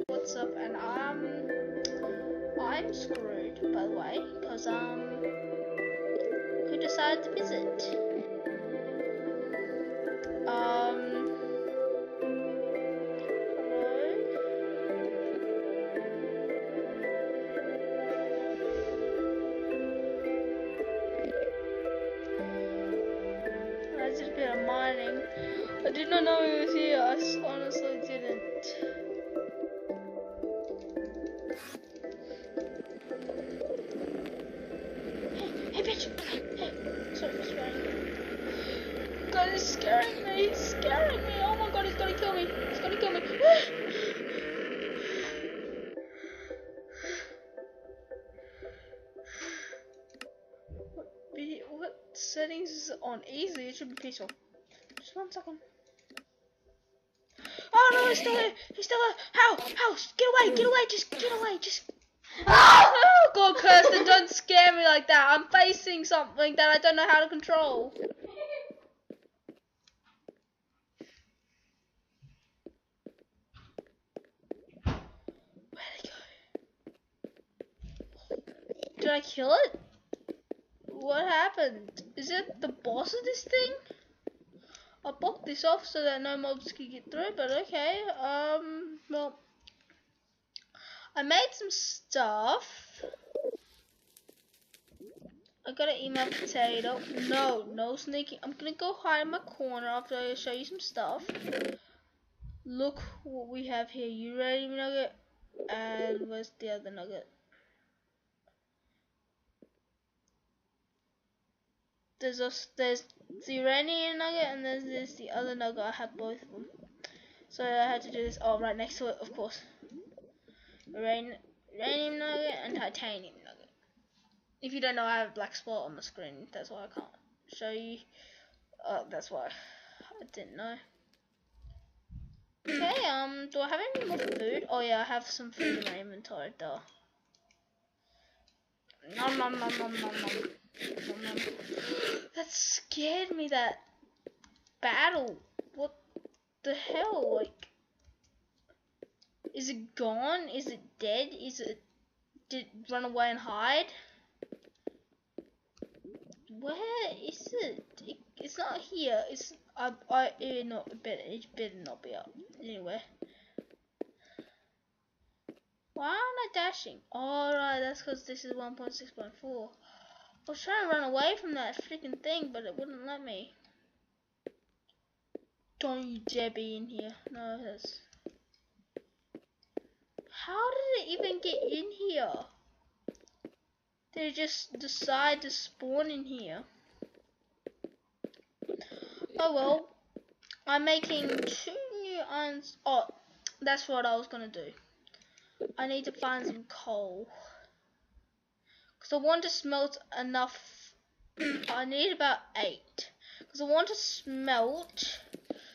What's up? And I'm screwed, by the way, because who decided to visit? Hello? I did a bit of mining. I did not know he was here. I honestly didn't. Hey, bitch! Hey! Sorry for swearing. God, he's scaring me! He's scaring me! Oh my god, he's gonna kill me! He's gonna kill me! What settings is it on? Easy, it should be peaceful. Just 1 second. Oh no, he's still there! He's still there! How? How? Get away! Get away! Just get away! Just. Oh god, Kirsten, don't scare me like that. I'm facing something that I don't know how to control. Where'd it go? Did I kill it? What happened? Is it the boss of this thing? I blocked this off so that no mobs could get through, but okay. Well, I made some stuff. I got an email potato. No sneaking. I'm gonna go hide in my corner after I show you some stuff. Look what we have here. You ready, nugget? And where's the other nugget? There's the uranium nugget and there's the other nugget. I have both of them. So I had to do this. Oh, right next to it, of course. Uranium nugget and titanium nugget. If you don't know, I have a black spot on the screen. That's why I can't show you. That's why I didn't know. Okay, do I have any more food? Oh yeah, I have some food in my inventory, duh. Nom nom nom nom nom nom. Nom nom. That scared me, that battle. What the hell? Like, is it gone? Is it dead? Did it run away and hide? Where is it? It's not here. It better not be up anywhere. Why aren't I dashing? Alright, that's because this is 1.6.4. I was trying to run away from that freaking thing, but it wouldn't let me. Don't you dare be in here. No, that's... How did it even get in here? They just decide to spawn in here. Oh well. I'm making 2 new irons. Oh, that's what I was gonna do. I need to find some coal. Because I want to smelt enough. I need about 8. Because I want to smelt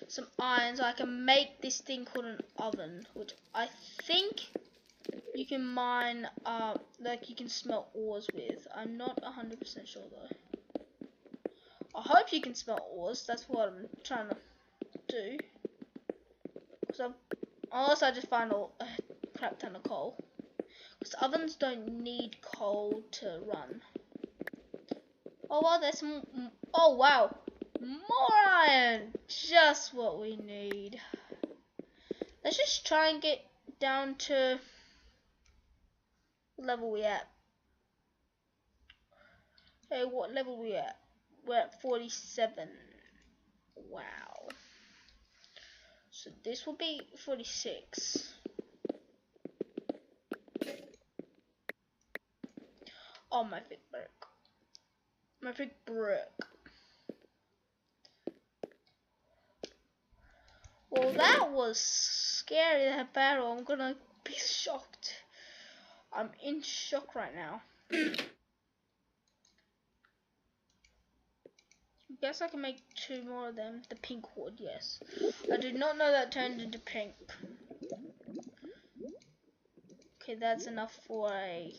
some iron so I can make this thing called an oven. Which I think you can mine, like you can smelt ores with. I'm not 100% sure though. I hope you can smelt ores. That's what I'm trying to do. Unless I just find a crap ton of coal. Because ovens don't need coal to run. Oh well, there's some. Oh wow, more iron. Just what we need. Let's just try and get down to what level we at. Hey, what level we at? We're at 47. Wow. So this will be 46. Oh, my big brick. My big brick. Well, that was scary, that battle. I'm gonna be shocked. I'm in shock right now. Guess I can make 2 more of them. The pink wood, yes. I did not know that turned into pink. Okay, that's enough for a...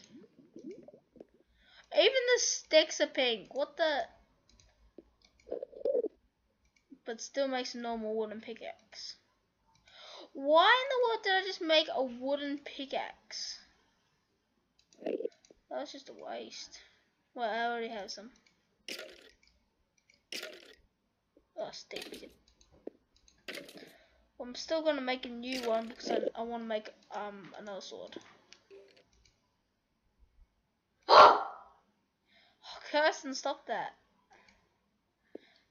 Even the sticks are pink. What the... But still makes a normal wooden pickaxe. Why in the world did I just make a wooden pickaxe? That was just a waste. Well, I already have some. Oh, stick. I'm still gonna make a new one because I want to make another sword. Oh, Kirsten, stop that!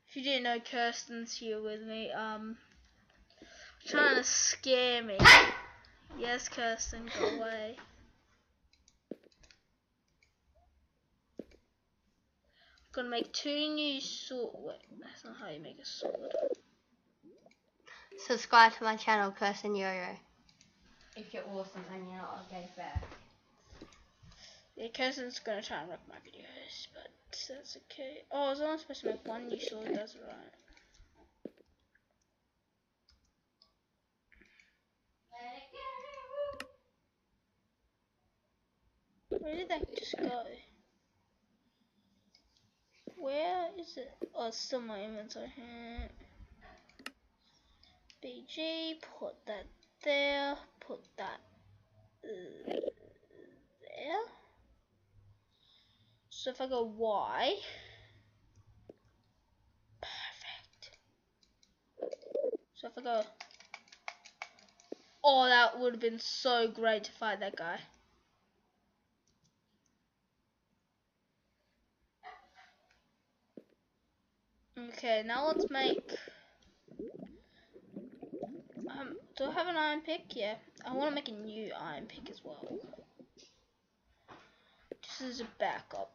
If you didn't know, Kirsten's here with me. Trying to scare me. Yes, Kirsten, go away. I'm gonna make 2 new sword. Wait, that's not how you make a sword. Subscribe to my channel, Kirsten Yo-Yo. If you're awesome and you're not a gay bear. Yeah, Kirsten's gonna try and wreck my videos, but that's okay. Oh, I was only supposed to make 1 new sword, that's right. Where did that just go? Where is it? Oh, it's still my inventory. BG, put that there, put that there. So if I go Y, perfect. So if I go, oh, that would have been so great to fight that guy. Okay, now let's make. Do I have an iron pick? Yeah, I want to make a new iron pick as well, just as a backup.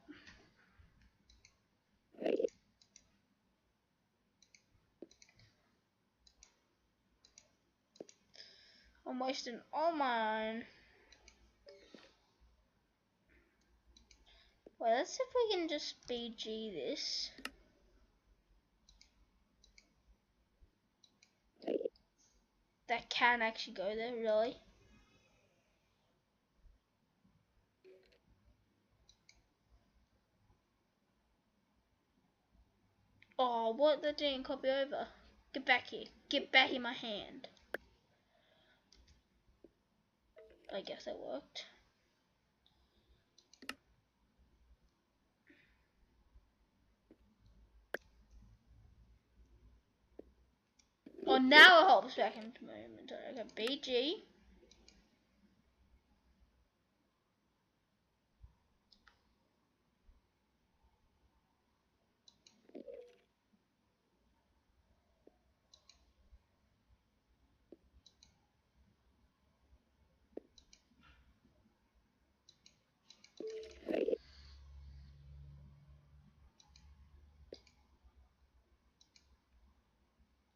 I'm wasting all my iron. Well, let's see if we can just BG this. That can actually go there, really. Oh, what? That didn't copy over. Get back here. Get back in my hand. I guess that worked. Oh, now it helps back into my inventory. Okay, BG.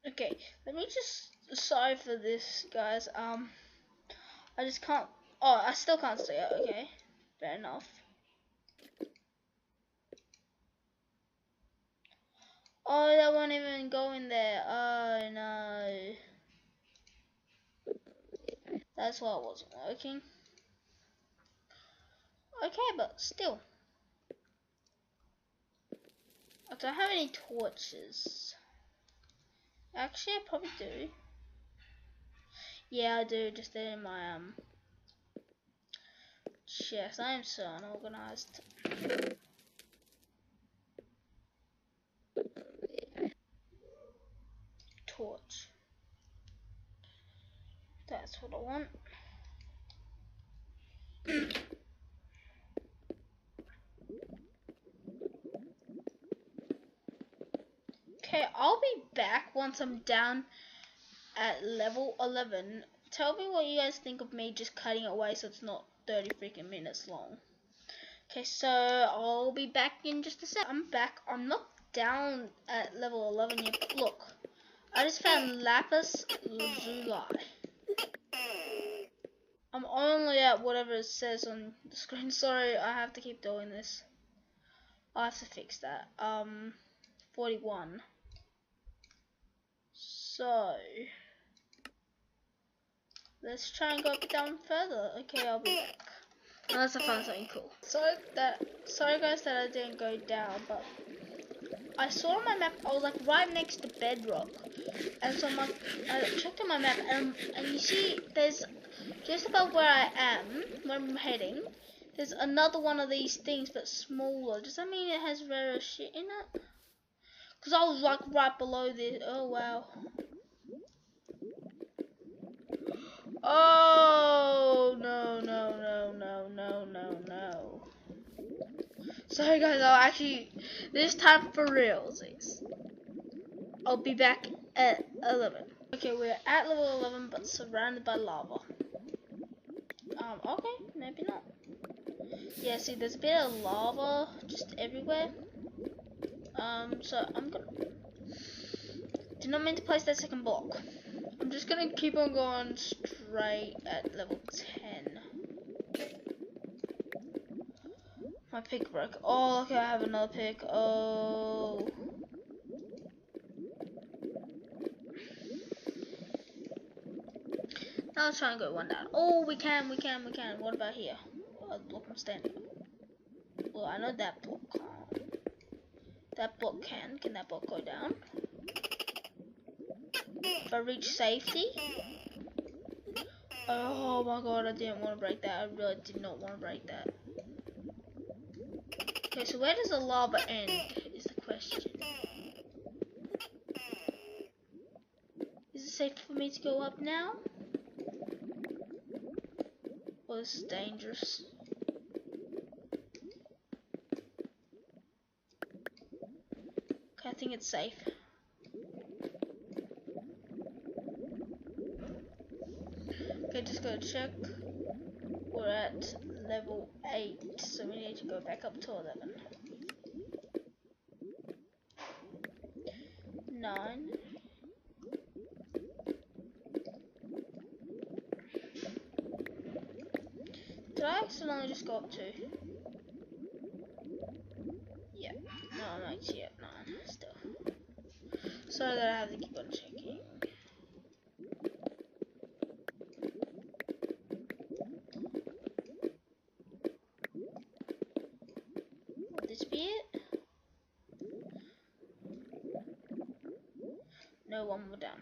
Okay, let me just. Sorry for this, guys. I just can't. Oh, I still can't see it. Okay, fair enough. Oh, that won't even go in there. Oh no. That's why it wasn't working. Okay, but still. I don't have any torches. Actually, I probably do. Yeah, I do. Just there in my chest. I am so unorganized. Torch. That's what I want. Okay, I'll be back once I'm down at level 11. Tell me what you guys think of me just cutting it away so it's not 30 freaking minutes long. Okay, so I'll be back in just a sec. I'm back. I'm not down at level 11 yet. Look, I just found lapis lazuli. I'm only at whatever it says on the screen. Sorry, I have to keep doing this. I have to fix that. 41. So let's try and go down further. Okay, I'll be back. Unless I find something cool. Sorry guys that I didn't go down, but I saw on my map, I was like right next to bedrock. And so I checked on my map, and you see there's just above where I am, where I'm heading, there's another one of these things but smaller. Does that mean it has rarer shit in it? Because I was like right below this. Oh wow. Oh no. Sorry guys, I'll actually, this time for realsies. I'll be back at 11. Okay, we're at level 11 but surrounded by lava. Okay, maybe not. Yeah, see there's a bit of lava just everywhere. So I'm gonna, did not mean to place that second block. I'm just gonna keep on going straight at level 10. My pick broke. Oh, okay, I have another pick. Oh. Now let's try and go one down. Oh, we can. What about here? Oh, the block I'm standing on. Well, I know that block can't. That block can. Can that block go down? If I reach safety? Oh my god, I didn't want to break that. I really did not want to break that. Okay, so where does the lava end, is the question. Is it safe for me to go up now? Well, this is dangerous. Okay, I think it's safe. Okay, just go check. We're at level 8, so we need to go back up to 11. 9. Did I accidentally just go up 2? Yeah. No, I'm actually at 9 still. So that I have to keep on checking. Would this be it? No, one more down.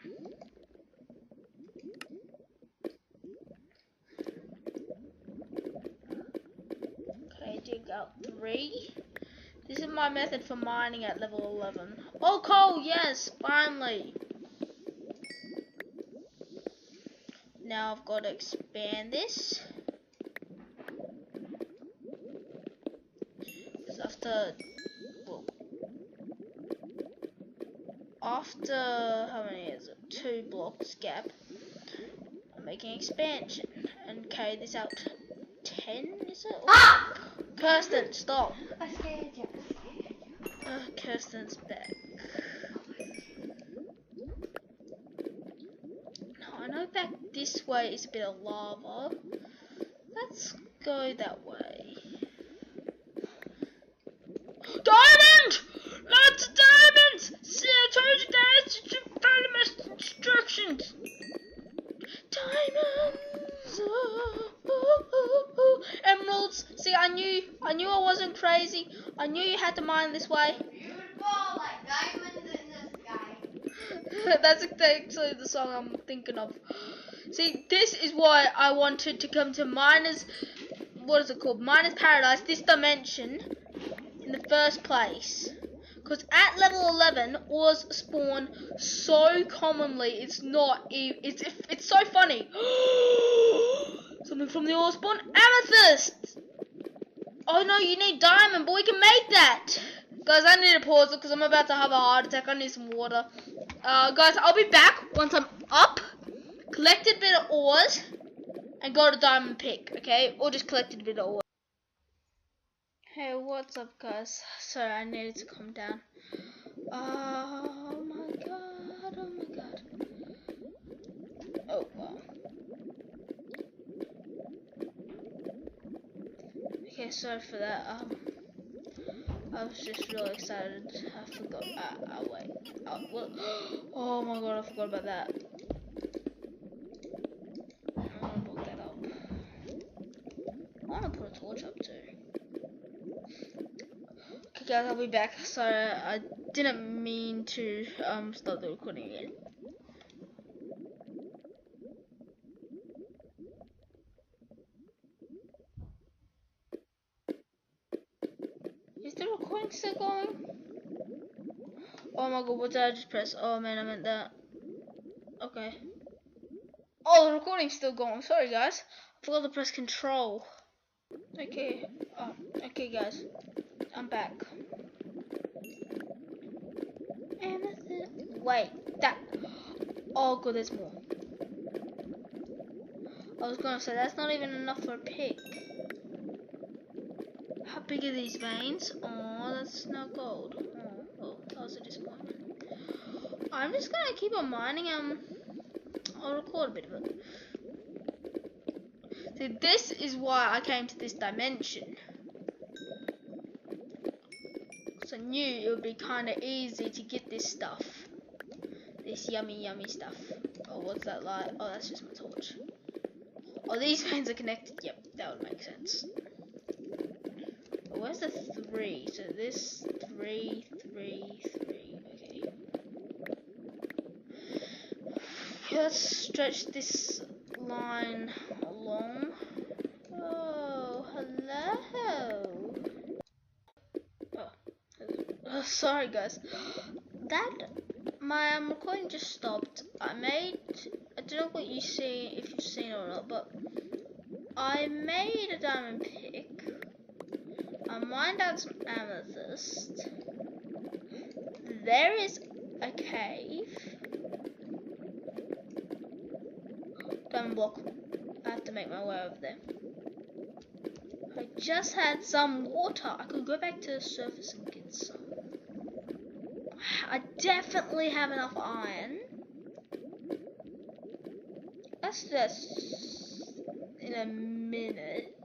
Okay, dig out 3. This is my method for mining at level 11. Oh, coal, yes, finally. Now I've got to expand this. Because after, how many is it? 2 blocks gap, I'm making expansion and carry this out. 10, is it? Ah! Kirsten, stop. I scared you. Kirsten's back. Now I know back this way is a bit of lava. Let's go that way. Diamond! Lots of diamonds! See, I told you guys to follow my instructions. Diamonds! Emeralds! See, I knew I wasn't crazy. I knew you had to mine this way. Beautiful, like diamonds in the sky. That's actually the song I'm thinking of. See, this is why I wanted to come to Miners, what is it called? Miners Paradise, this dimension, in the first place. Because at level 11, ores spawn so commonly, it's so funny. Something from the ore spawn, amethyst! Oh no, you need diamond, but we can make that! Guys, I need to pause it because I'm about to have a heart attack. I need some water. Guys, I'll be back once I'm up, collected a bit of ores, and got a diamond pick, okay? Or just collected a bit of ores. Hey, what's up, guys? Sorry, I needed to calm down. Oh my god, oh my god. Oh, wow. Okay, sorry for that. I was just really excited. I forgot. Wait. What? Oh my god, I forgot about that. I'm gonna block that up. I wanna put a torch up too. Okay, guys, I'll be back. Sorry, I didn't mean to start the recording again. Is the recording still going? Oh my god, what did I just press? Oh man, I meant that. Okay. Oh, the recording's still going. Sorry guys, I forgot to press control. Okay. Okay guys, I'm back. Wait, that. Oh god, there's more. I was gonna say that's not even enough for a pick. How big are these veins? Oh, that's no gold. Oh, that was a disappointment. I'm just gonna keep on mining. I'll record a bit of it. See, this is why I came to this dimension. Because I knew it would be kind of easy to get this stuff. This yummy, yummy stuff. Oh, what's that light? Oh, that's just my torch. Oh, these veins are connected. Yep, that would make sense. But where's the 3? So this 3, 3, 3. Okay. Let's stretch this line along. Oh, hello. Oh, sorry guys. My recording just stopped. I don't know what you see, if you've seen it or not, but I made a diamond pick. I mined out some amethyst. There is a cave. Diamond block. I have to make my way over there. I just had some water. I could go back to the surface and get some. I definitely have enough iron. Let's just in a minute.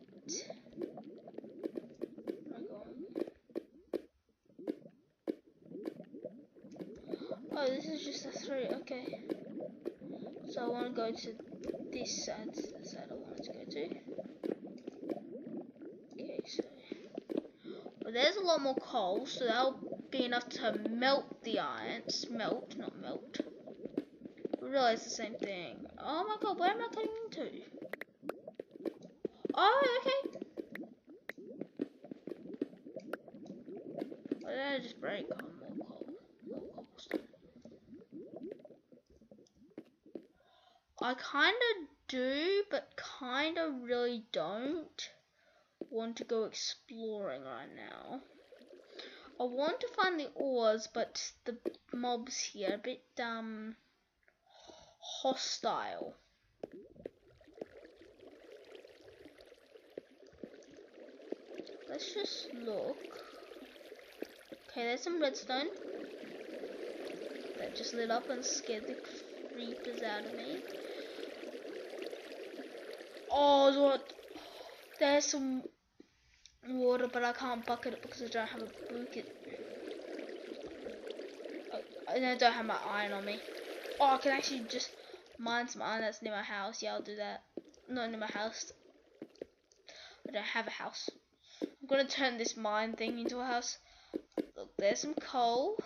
Oh, this is just a 3. Okay. So I want to go to this side. This is the side I wanted to go to. Okay, so well, there's a lot more coal, so that'll be enough to melt the iron. Smelt, not melt. I realize the same thing. Oh my god, where am I cutting into? Oh, okay. Why did I just break? Oh, more coal. More cobblestone. I kinda do, but kinda really don't want to go exploring right now. I want to find the ores, but the mobs here are a bit hostile. Let's just look. Okay, there's some redstone that just lit up and scared the creepers out of me. Oh, what? There's some water, but I can't bucket it because I don't have a bucket. And I don't have my iron on me. Oh, I can actually just mine some iron that's near my house. Yeah, I'll do that. Not near my house. I don't have a house. I'm gonna turn this mine thing into a house. Look, there's some coal.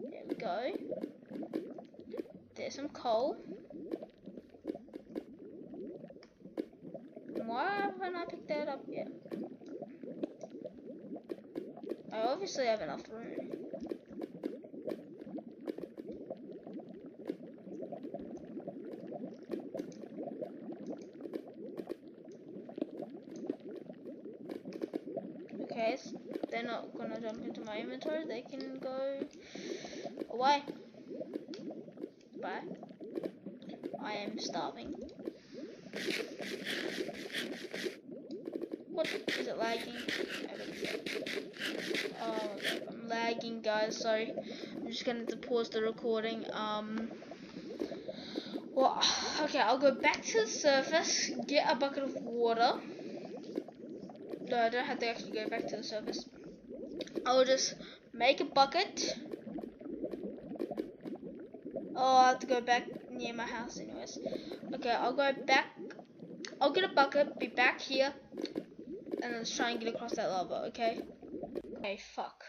There we go. There's some coal. Why haven't I picked that up yet? I obviously have enough room. Okay, so they're not gonna jump into my inventory. They can go away. Bye. I am starving. What? Is it lagging? Oh my god, I'm lagging guys, sorry. I'm just gonna have to pause the recording. Well, okay, I'll go back to the surface, get a bucket of water. No, I don't have to actually go back to the surface. I'll just make a bucket. Oh, I have to go back near my house anyways. Okay, I'll go back. I'll get a bucket, be back here, and let's try and get across that lava, okay? Okay, fuck.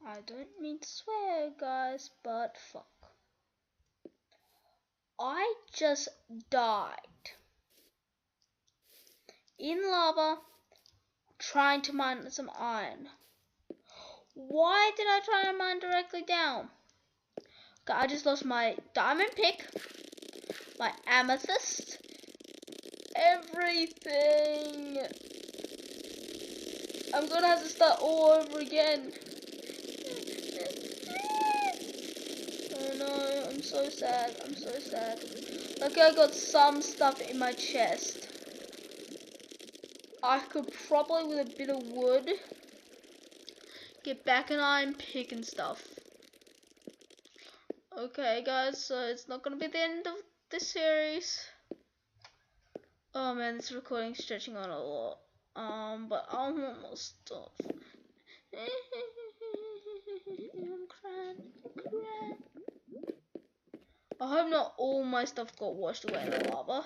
I don't mean to swear, guys, but fuck. I just died in lava trying to mine some iron. Why did I try to mine directly down? Okay, I just lost my diamond pick, my amethyst, everything. I'm gonna have to start all over again. Oh no, I'm so sad. I'm so sad. Okay, I got some stuff in my chest. I could probably, with a bit of wood, get back an iron pick and stuff. Okay, guys, so it's not gonna be the end of this series. Oh man, this recording's stretching on a lot. But I want more stuff. I'm crying. I hope not all my stuff got washed away in the lava.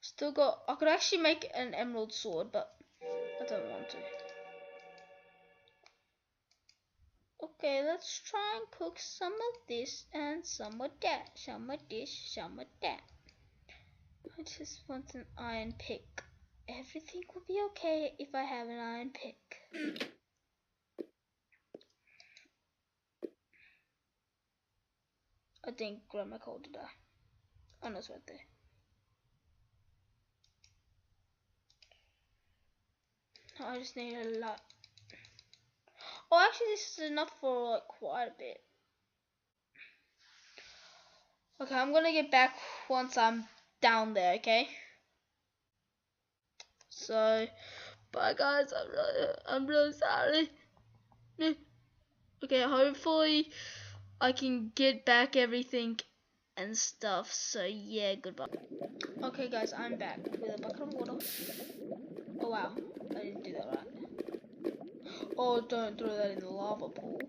Still got. I could actually make an emerald sword, but I don't want to. Okay, let's try and cook some of this and some of that. Some of this, some of that. I just want an iron pick. Everything will be okay if I have an iron pick. I think Grandma called to die. Oh no, it's right there. I just need a lot. Oh, actually, this is enough for like quite a bit. Okay, I'm gonna get back once I'm down there. Okay. So, bye guys. I'm really sorry. Okay, hopefully I can get back everything and stuff. So yeah, goodbye. Okay, guys, I'm back with a bucket of water. Oh wow, I didn't do that right. Oh, don't throw that in the lava pool.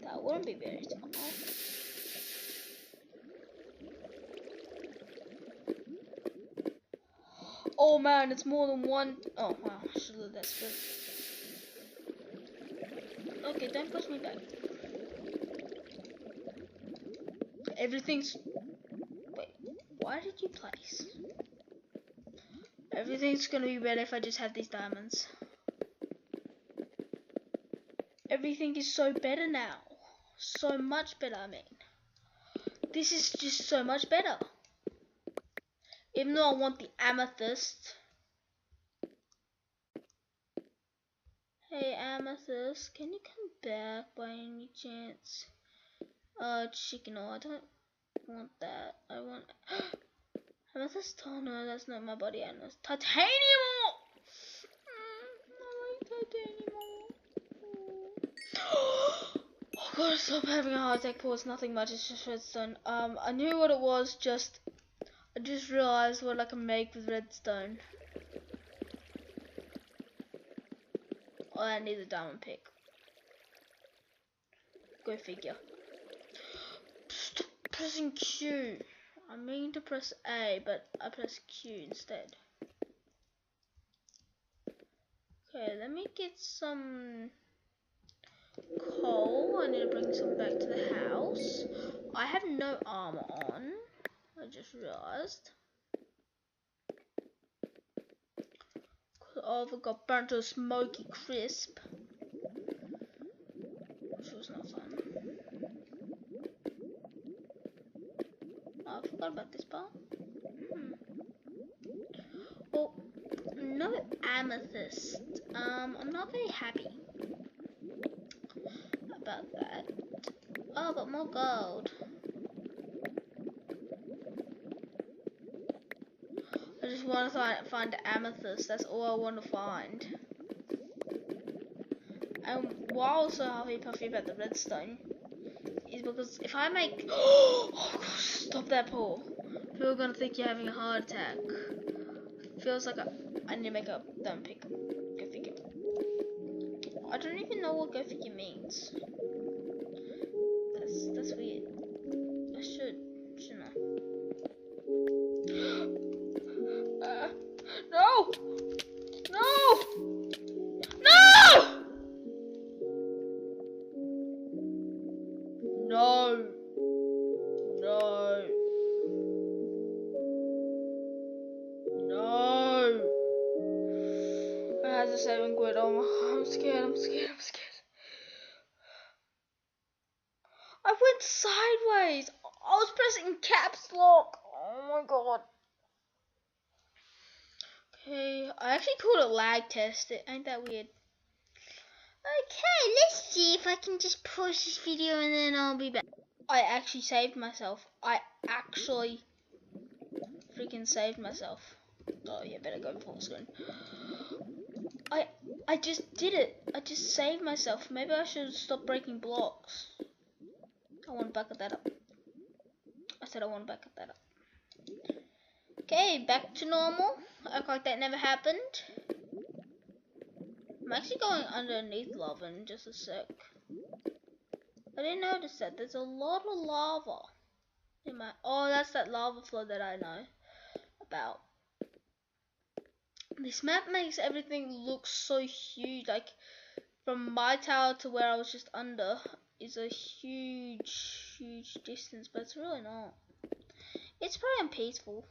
That wouldn't be very smart. Oh man, it's more than one. Oh wow, I should let that split. Okay, don't push me back. Everything's. Wait, why did you place? Everything's gonna be better if I just have these diamonds. Everything is so better now. So much better, I mean. This is just so much better. Even though I want the amethyst. Hey, amethyst, can you come back by any chance? Chicken, no, I don't want that. I want amethyst. Oh no, that's not my body amethyst. Titanium! I like titanium. Oh god, stop having a heart attack, Paul. It's nothing much, it's just redstone. I knew what it was, I just realized what I can make with redstone. Oh, I need a diamond pick. Go figure. Stop pressing Q. I mean to press A, but I press Q instead. Okay, let me get some coal. I need to bring some back to the house. I have no armor on. I just realized. Oh, I got burnt to a smoky crisp. Which was not fun. Oh, I forgot about this part. Well, no amethyst. I'm not very happy about that. Oh, but more gold. I just want to find amethyst. That's all I want to find. And why I'm so happy puffy about the redstone is because if I make oh gosh, stop that, Paul. People are gonna think you're having a heart attack. Feels like I need to make a diamond pick. Go figure. I don't even know what go figure means. That's weird. I shouldn't I? No! No! 7 quid. Oh my, I'm scared. I went sideways. I was pressing caps lock. Oh my god. Okay, I actually called it lag test. Ain't that weird? Okay, let's see if I can just pause this video and then I'll be back. I actually saved myself. I actually freaking saved myself. Oh yeah, better go full screen. I just did it. I just saved myself. Maybe I should stop breaking blocks. I want to back that up. I said I want to back that up. Okay, back to normal. Act like that never happened. I'm actually going underneath lava in just a sec. I didn't notice that. There's a lot of lava in my... Oh, that's that lava flow that I know about. This map makes everything look so huge. Like, from my tower to where I was just under is a huge distance, but it's really not. It's pretty unpeaceful.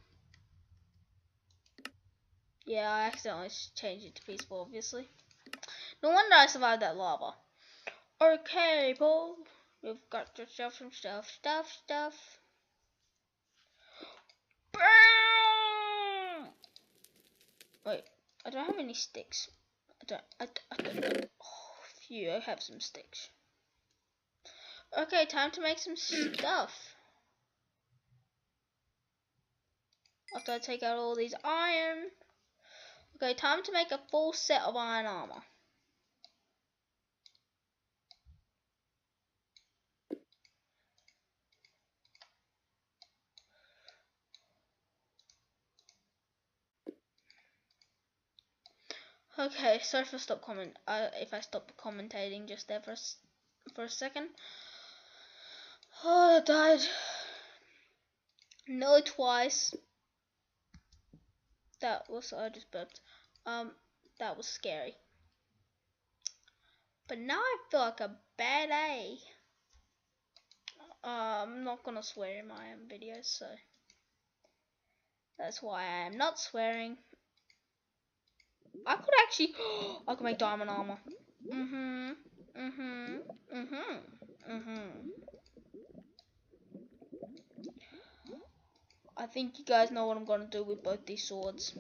Yeah, I accidentally changed it to peaceful, obviously. No wonder I survived that lava. Okay, Paul. You've got yourself some stuff. Wait, I don't have any sticks. I don't. Oh, phew, I have some sticks. Okay, time to make some stuff. After I take out all these iron. Okay, time to make a full set of iron armor. Okay, sorry for if I stopped commentating just there for a second. Oh, I died. No, twice. That was, I just burped. That was scary. But now I feel like a bad A. I'm not gonna swear in my videos, so that's why I am not swearing. I could actually, I could make diamond armor. I think you guys know what I'm gonna do with both these swords.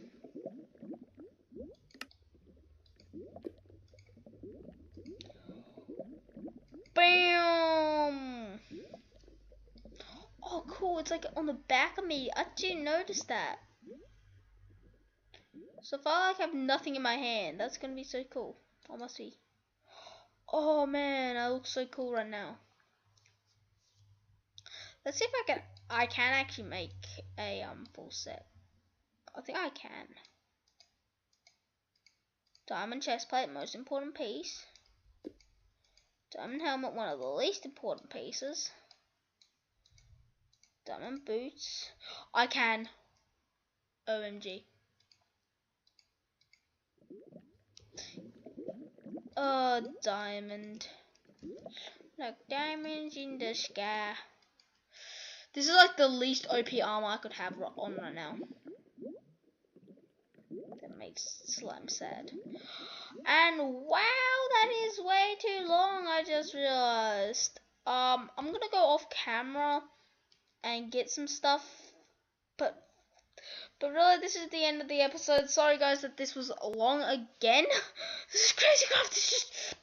Bam! Oh, cool! It's like on the back of me. I didn't notice that. So far, I have nothing in my hand. That's gonna be so cool. I must be. Oh man, I look so cool right now. Let's see if I can actually make a full set. I think I can. Diamond chestplate, most important piece. Diamond helmet, one of the least important pieces. Diamond boots. I can. OMG. Diamond. Like diamonds in the sky. This is like the least OP armor I could have on right now. That makes slime sad. And wow, that is way too long, I just realized. I'm gonna go off camera and get some stuff, but really this is the end of the episode. Sorry guys that this was long again. This is crazy craft. This is just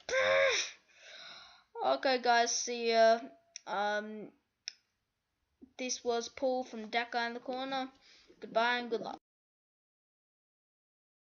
okay guys, see ya. This was Paul from datguyinthecorner. Goodbye and good luck.